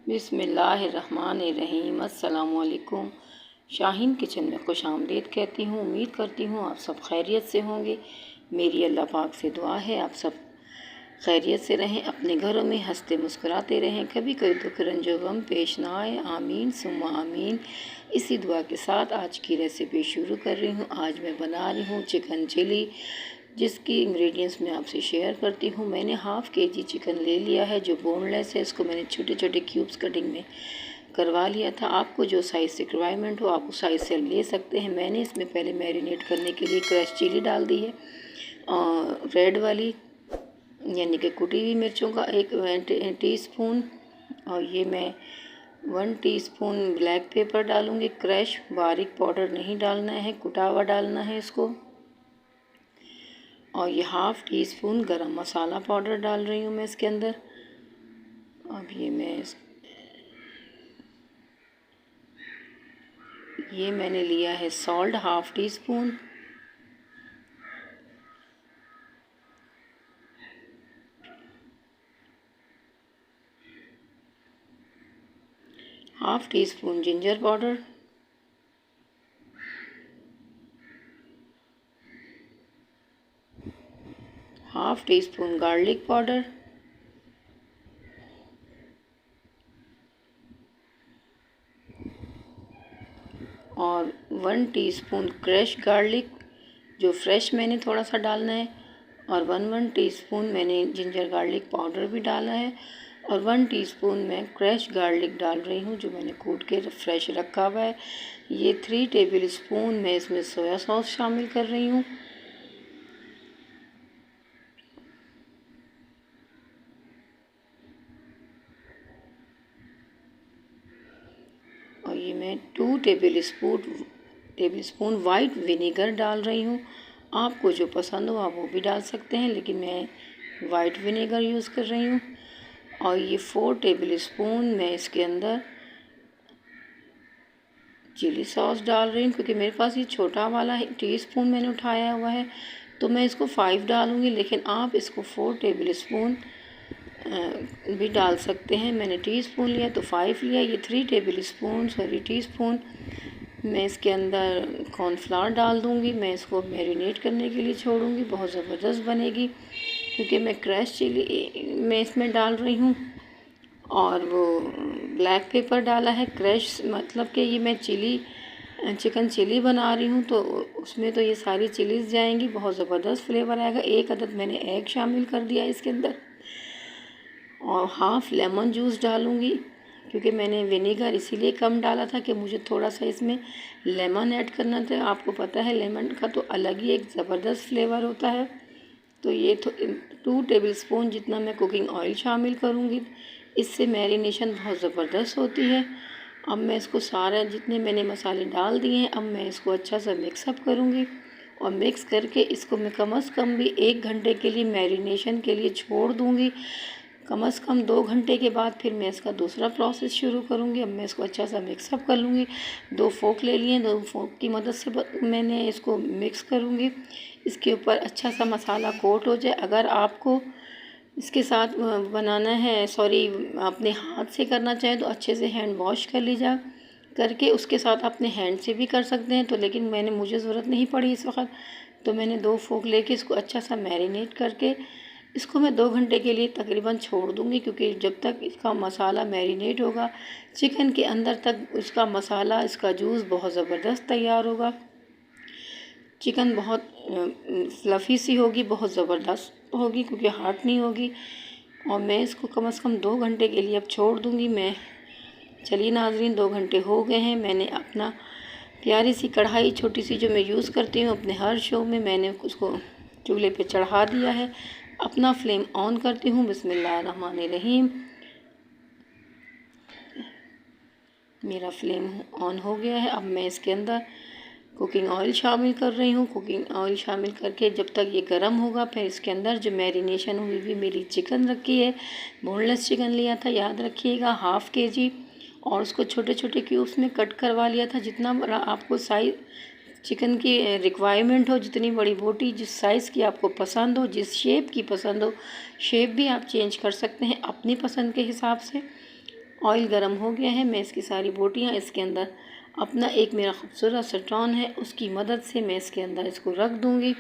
बिस्मिल्लाहिर्रहमानिर्रहीम। अस्सलामुअलैकुम। शाहीन किचन में खुश आमदीद कहती हूँ। उम्मीद करती हूँ आप सब खैरियत से होंगे। मेरी अल्लाह पाक से दुआ है आप सब खैरियत से रहें, अपने घरों में हंसते मुस्कुराते रहें, कभी कोई दुख रंजो गम पेश ना आए। आमीन सुम्मा आमीन। इसी दुआ के साथ आज की रेसिपी शुरू कर रही हूँ। आज मैं बना रही हूँ चिकन चिली, जिसकी इंग्रेडिएंट्स मैं आपसे शेयर करती हूँ। मैंने हाफ़ केजी चिकन ले लिया है जो बोनलेस है। इसको मैंने छोटे छोटे क्यूब्स कटिंग में करवा लिया था। आपको जो साइज़ रिक्वायरमेंट हो आप उस साइज़ से ले सकते हैं। मैंने इसमें पहले मैरिनेट करने के लिए क्रश चिली डाल दी है और रेड वाली यानी कि कुटी हुई मिर्चों का 1 टीस्पून, और ये मैं 1 टीस्पून ब्लैक पेपर डालूँगी। क्रश बारीक पाउडर नहीं डालना है, कुटा हुआ डालना है इसको। और ये हाफ़ टी स्पून गरम मसाला पाउडर डाल रही हूँ मैं इसके अंदर। अब ये मैंने लिया है salt half tea spoon. Half tea spoon ginger powder, half tea spoon garlic powder, और 1 टीस्पून क्रश गार्लिक जो फ्रेश मैंने थोड़ा सा डालना है, और 1 टीस्पून मैंने जिंजर गार्लिक पाउडर भी डाला है, और 1 टीस्पून मैं क्रश गार्लिक डाल रही हूँ जो मैंने कूट के फ्रेश रखा हुआ है। ये 3 टेबल स्पून मैं इसमें सोया सॉस शामिल कर रही हूँ। और ये मैं 2 टेबल स्पून वाइट विनेगर डाल रही हूँ। आपको जो पसंद हो आप वो भी डाल सकते हैं, लेकिन मैं वाइट विनेगर यूज़ कर रही हूँ। और ये 4 टेबल स्पून मैं इसके अंदर चिली सॉस डाल रही हूँ, क्योंकि मेरे पास ये छोटा वाला टीस्पून मैंने उठाया हुआ है तो मैं इसको 5 डालूँगी, लेकिन आप इसको 4 टेबल स्पून भी डाल सकते हैं। मैंने टीस्पून लिया तो 5 लिया। ये 3 टीस्पून मैं इसके अंदर कॉर्नफ्लावर डाल दूँगी। मैं इसको मैरिनेट करने के लिए छोड़ूंगी, बहुत ज़बरदस्त बनेगी क्योंकि मैं क्रश चिली मैं इसमें डाल रही हूँ और वो ब्लैक पेपर डाला है। क्रश मतलब कि ये मैं चिकन चिली बना रही हूँ तो उसमें तो ये सारी चिलीज़ जाएंगी, बहुत ज़बरदस्त फ्लेवर आएगा। 1 अदद मैंने एग शामिल कर दिया इसके अंदर, और हाफ़ लेमन जूस डालूँगी क्योंकि मैंने विनेगर इसीलिए कम डाला था कि मुझे थोड़ा सा इसमें लेमन ऐड करना था। आपको पता है लेमन का तो अलग ही एक ज़बरदस्त फ्लेवर होता है। तो ये 2 टेबल स्पून जितना मैं कुकिंग ऑयल शामिल करूँगी, इससे मैरिनेशन बहुत ज़बरदस्त होती है। अब मैं इसको सारा जितने मैंने मसाले डाल दिए हैं, अब मैं इसको अच्छा सा मिक्सअप करूँगी और मिक्स करके इसको मैं कम से कम भी 1 घंटे के लिए मैरिनेशन के लिए छोड़ दूँगी। कम से कम 2 घंटे के बाद फिर मैं इसका दूसरा प्रोसेस शुरू करूँगी। अब मैं इसको अच्छा सा मिक्सअप कर लूँगी। 2 फोक ले लिए, 2 फोक की मदद से मैंने इसको मिक्स करूँगी। इसके ऊपर अच्छा सा मसाला कोट हो जाए। अगर आपको इसके साथ बनाना है अपने हाथ से करना चाहें तो अच्छे से हैंड वॉश कर लीजिए करके उसके साथ अपने हैंड से भी कर सकते हैं। तो लेकिन मुझे ज़रूरत नहीं पड़ी इस वक्त, तो मैंने 2 फोक लेके इसको अच्छा सा मैरिनेट करके इसको मैं 2 घंटे के लिए तकरीबन छोड़ दूँगी, क्योंकि जब तक इसका मसाला मैरिनेट होगा चिकन के अंदर तक इसका मसाला, इसका जूस बहुत ज़बरदस्त तैयार होगा। चिकन बहुत फ्लफ़ी सी होगी, बहुत ज़बरदस्त होगी क्योंकि हार्ड नहीं होगी। और मैं इसको कम से कम 2 घंटे के लिए अब छोड़ दूँगी। चलिए नाज़रीन, 2 घंटे हो गए हैं। मैंने अपना प्यारी सी कढ़ाई छोटी सी जो मैं यूज़ करती हूँ अपने हर शो में, मैंने उसको चूल्हे पे चढ़ा दिया है। अपना फ्लेम ऑन करती हूँ। बिस्मिल्लाहिर्रहमानिर्रहीम। मेरा फ्लेम ऑन हो गया है। अब मैं इसके अंदर कुकिंग ऑयल शामिल कर रही हूँ। कुकिंग ऑयल शामिल करके जब तक ये गर्म होगा, फिर इसके अंदर जो मैरिनेशन हुई हुई मेरी चिकन रखी है, बोनलेस चिकन लिया था याद रखिएगा, हाफ़ केजी, और उसको छोटे छोटे क्यूब्स में कट करवा लिया था। जितना बड़ा आपको साइज़ चिकन की रिक्वायरमेंट हो, जितनी बड़ी बोटी जिस साइज़ की आपको पसंद हो, जिस शेप की पसंद हो, शेप भी आप चेंज कर सकते हैं अपनी पसंद के हिसाब से। ऑयल गरम हो गया है। मैं इसकी सारी बोटियाँ इसके अंदर अपना एक मेरा खूबसूरत सा टॉन है उसकी मदद से मैं इसके अंदर इसको रख दूँगी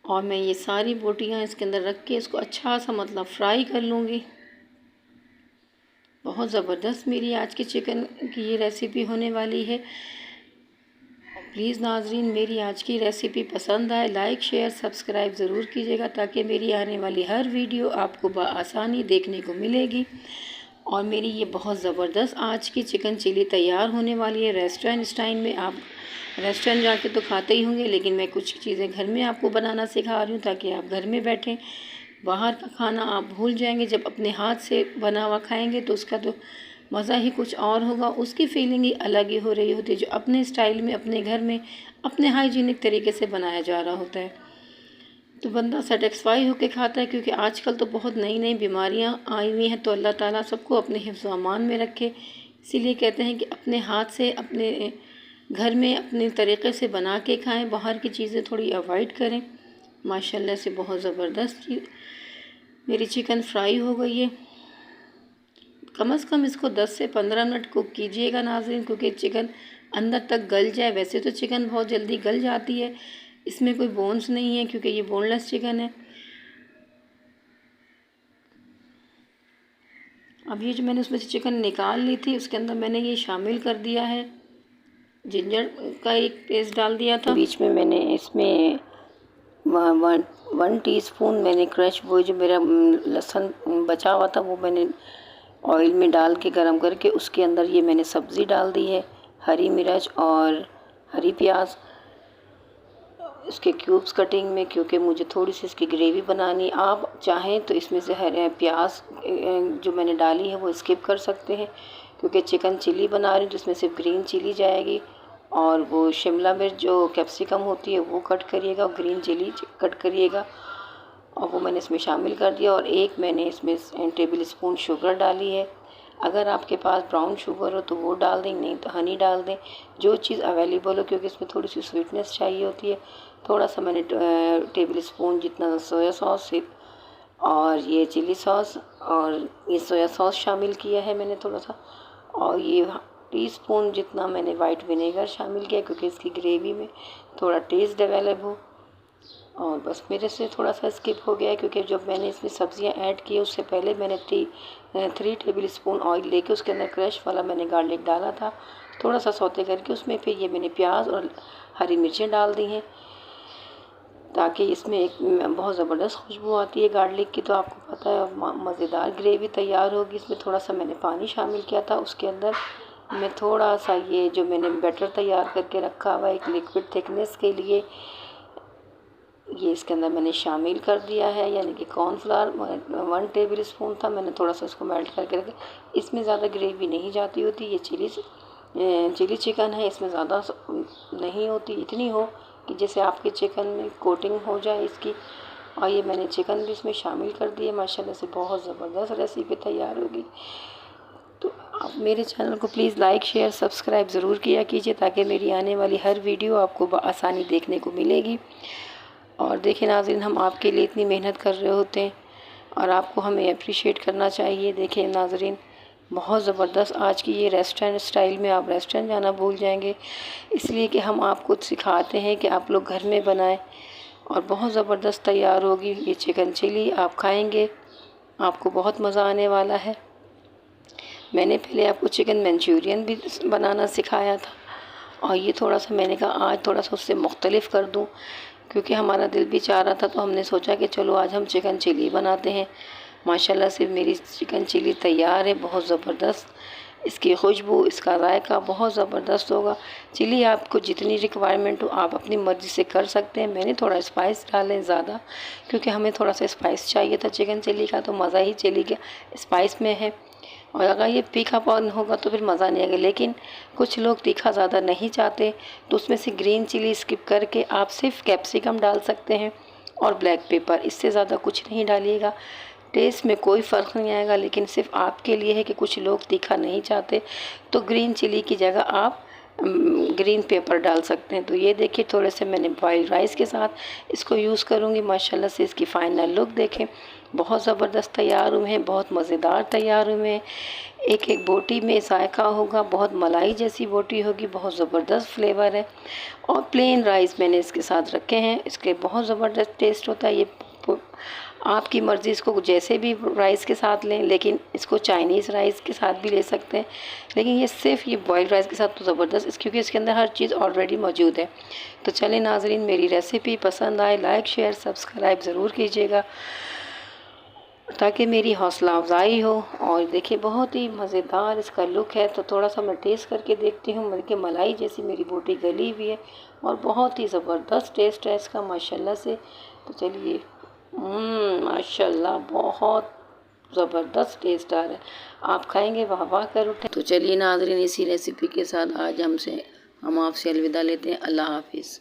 और मैं ये सारी बोटियाँ इसके अंदर रख के इसको अच्छा सा मतलब फ्राई कर लूँगी। बहुत ज़बरदस्त मेरी आज की चिकन की ये रेसिपी होने वाली है। प्लीज़ नाज़रीन, मेरी आज की रेसिपी पसंद आए लाइक शेयर सब्सक्राइब ज़रूर कीजिएगा ताकि मेरी आने वाली हर वीडियो आपको बआसानी देखने को मिलेगी। और मेरी ये बहुत ज़बरदस्त आज की चिकन चिली तैयार होने वाली है रेस्टोरेंट स्टाइल में। आप रेस्टोरेंट जाके तो खाते ही होंगे, लेकिन मैं कुछ चीज़ें घर में आपको बनाना सिखा रही हूँ ताकि आप घर में बैठें। बाहर का खाना आप भूल जाएंगे, जब अपने हाथ से बना हुआ खाएंगे तो उसका तो मज़ा ही कुछ और होगा, उसकी फीलिंग ही अलग ही हो रही होती है जो अपने स्टाइल में अपने घर में अपने हाइजीनिक तरीके से बनाया जा रहा होता है। तो बंदा सेटिस्फाई होकर खाता है, क्योंकि आजकल तो बहुत नई नई बीमारियां आई हुई हैं। तो अल्लाह ताला सबको अपने हिफ्ज़ व अमान में रखे। इसीलिए कहते हैं कि अपने हाथ से अपने घर में अपने तरीक़े से बना के खाएं, बाहर की चीज़ें थोड़ी अवॉइड करें। माशाल्लाह से बहुत ज़बरदस्त मेरी चिकन फ्राई हो गई है। कम से कम इसको 10 से 15 मिनट कुक कीजिएगा नाज़रीन, क्योंकि चिकन अंदर तक गल जाए। वैसे तो चिकन बहुत जल्दी गल जाती है, इसमें कोई बोन्स नहीं है क्योंकि ये बोनलेस चिकन है। अब ये जो मैंने उसमें से चिकन निकाल ली थी उसके अंदर मैंने ये शामिल कर दिया है, जिंजर का एक पेस्ट डाल दिया था। बीच में मैंने इसमें 1 टीस्पून मैंने क्रश, वो जो मेरा लहसुन बचा हुआ था वो मैंने ऑयल में डाल के गरम करके उसके अंदर ये मैंने सब्ज़ी डाल दी है, हरी मिर्च और हरी प्याज इसके क्यूब्स कटिंग में, क्योंकि मुझे थोड़ी सी इसकी ग्रेवी बनानी। आप चाहें तो इसमें से हरे प्याज जो मैंने डाली है वो स्किप कर सकते हैं, क्योंकि चिकन चिली बना रही हूँ तो इसमें सिर्फ ग्रीन चिली जाएगी। और वो शिमला मिर्च जो कैप्सिकम होती है वो कट करिएगा और ग्रीन चिली कट करिएगा, और वो मैंने इसमें शामिल कर दिया। और एक मैंने इसमें टेबल स्पून शुगर डाली है। अगर आपके पास ब्राउन शुगर हो तो वो डाल दें, नहीं तो हनी डाल दें, जो चीज़ अवेलेबल हो, क्योंकि इसमें थोड़ी सी स्वीटनेस चाहिए होती है। थोड़ा सा मैंने टेबल स्पून जितना सोया सॉस और ये चिली सॉस और ये सोया सॉस शामिल किया है मैंने थोड़ा सा, और ये टीस्पून जितना मैंने वाइट विनेगर शामिल किया, क्योंकि इसकी ग्रेवी में थोड़ा टेस्ट डेवलप हो। और बस मेरे से थोड़ा सा स्किप हो गया है, क्योंकि जब मैंने इसमें सब्जियां ऐड की उससे पहले मैंने 3 टेबल स्पून ऑयल लेके उसके अंदर क्रश वाला मैंने गार्लिक डाला था, थोड़ा सा सौते करके उसमें फिर ये मैंने प्याज और हरी मिर्चें डाल दी हैं, ताकि इसमें एक बहुत ज़बरदस्त खुशबू आती है गार्लिक की। तो आपको पता है मज़ेदार ग्रेवी तैयार होगी। इसमें थोड़ा सा मैंने पानी शामिल किया था, उसके अंदर मैं थोड़ा सा ये जो मैंने बैटर तैयार करके रखा हुआ एक लिक्विड थिकनेस के लिए ये इसके अंदर मैंने शामिल कर दिया है, यानी कि कॉर्नफ्लावर 1 टेबल स्पून था, मैंने थोड़ा सा इसको मेल्ट करके रखा। इसमें ज़्यादा ग्रेवी नहीं जाती होती, ये चिली चिकन है, इसमें ज़्यादा नहीं होती, इतनी हो कि जैसे आपके चिकन में कोटिंग हो जाए इसकी। और ये मैंने चिकन भी इसमें शामिल कर दिए। माशाल्लाह से बहुत ज़बरदस्त रेसिपी तैयार होगी। तो आप मेरे चैनल को प्लीज़ लाइक शेयर सब्सक्राइब ज़रूर किया कीजिए, ताकि मेरी आने वाली हर वीडियो आपको बआसानी देखने को मिलेगी। और देखिए नाज़रीन, हम आपके लिए इतनी मेहनत कर रहे होते हैं और आपको हमें अप्रिशिएट करना चाहिए। देखिए नाज़रीन, बहुत ज़बरदस्त आज की ये रेस्टोरेंट स्टाइल में आप रेस्टोरेंट जाना भूल जाएंगे, इसलिए कि हम आपको सिखाते हैं कि आप लोग घर में बनाएं और बहुत ज़बरदस्त तैयार होगी ये चिकन चिली। आप खाएंगे, आपको बहुत मज़ा आने वाला है। मैंने पहले आपको चिकन मंचूरियन भी बनाना सिखाया था, और ये थोड़ा सा मैंने कहा आज थोड़ा सा उससे मुख्तलिफ कर दूँ, क्योंकि हमारा दिल भी चाह रहा था। तो हमने सोचा कि चलो आज हम चिकन चिली बनाते हैं। माशाल्लाह से मेरी चिकन चिली तैयार है, बहुत ज़बरदस्त। इसकी खुशबू, इसका जायका बहुत ज़बरदस्त होगा। चिली आपको जितनी रिक्वायरमेंट हो आप अपनी मर्ज़ी से कर सकते हैं। मैंने थोड़ा स्पाइस डाले ज़्यादा, क्योंकि हमें थोड़ा सा स्पाइस चाहिए था चिकन चिली का, तो मज़ा ही चिली का स्पाइस में है। और अगर ये तीखापन होगा तो फिर मज़ा नहीं आएगा। लेकिन कुछ लोग तीखा ज़्यादा नहीं चाहते, तो उसमें से ग्रीन चिली स्किप करके आप सिर्फ कैप्सिकम डाल सकते हैं और ब्लैक पेपर, इससे ज़्यादा कुछ नहीं डालिएगा। टेस्ट में कोई फ़र्क नहीं आएगा, लेकिन सिर्फ आपके लिए है कि कुछ लोग तीखा नहीं चाहते, तो ग्रीन चिली की जगह आप ग्रीन पेपर डाल सकते हैं। तो ये देखिए थोड़े से मैंने बॉइल्ड राइस के साथ इसको यूज़ करूँगी। माशाल्लाह से इसकी फ़ाइनल लुक देखें, बहुत ज़बरदस्त तैयार हुए हैं, बहुत मज़ेदार तैयार हुए हैं। एक एक बोटी में जायका होगा, बहुत मलाई जैसी बोटी होगी, बहुत ज़बरदस्त फ्लेवर है। और प्लेन राइस मैंने इसके साथ रखे हैं, इसके बहुत ज़बरदस्त टेस्ट होता है। ये आपकी मर्ज़ी, इसको जैसे भी राइस के साथ लें, लेकिन इसको चाइनीज़ राइस के साथ भी ले सकते हैं, लेकिन ये सिर्फ ये बॉइल्ड राइस के साथ तो ज़बरदस्त, क्योंकि इसके अंदर हर चीज़ ऑलरेडी मौजूद है। तो चलें नाज़रीन, मेरी रेसिपी पसंद आए लाइक शेयर सब्सक्राइब ज़रूर कीजिएगा ताकि मेरी हौसला अफजाई हो। और देखिए बहुत ही मज़ेदार इसका लुक है। तो थोड़ा सा मैं टेस्ट करके देखती हूँ। देखिए मलाई जैसी मेरी बोटी गली हुई है और बहुत ही ज़बरदस्त टेस्ट है इसका माशाल्लाह से। तो चलिए, माशाल्लाह बहुत ज़बरदस्त टेस्ट आ रहा है, आप खाएंगे वाह वाह कर उठे। तो चलिए नाज़रीन, इसी रेसिपी के साथ आज हम आपसे अलविदा लेते हैं। अल्लाह हाफिज़।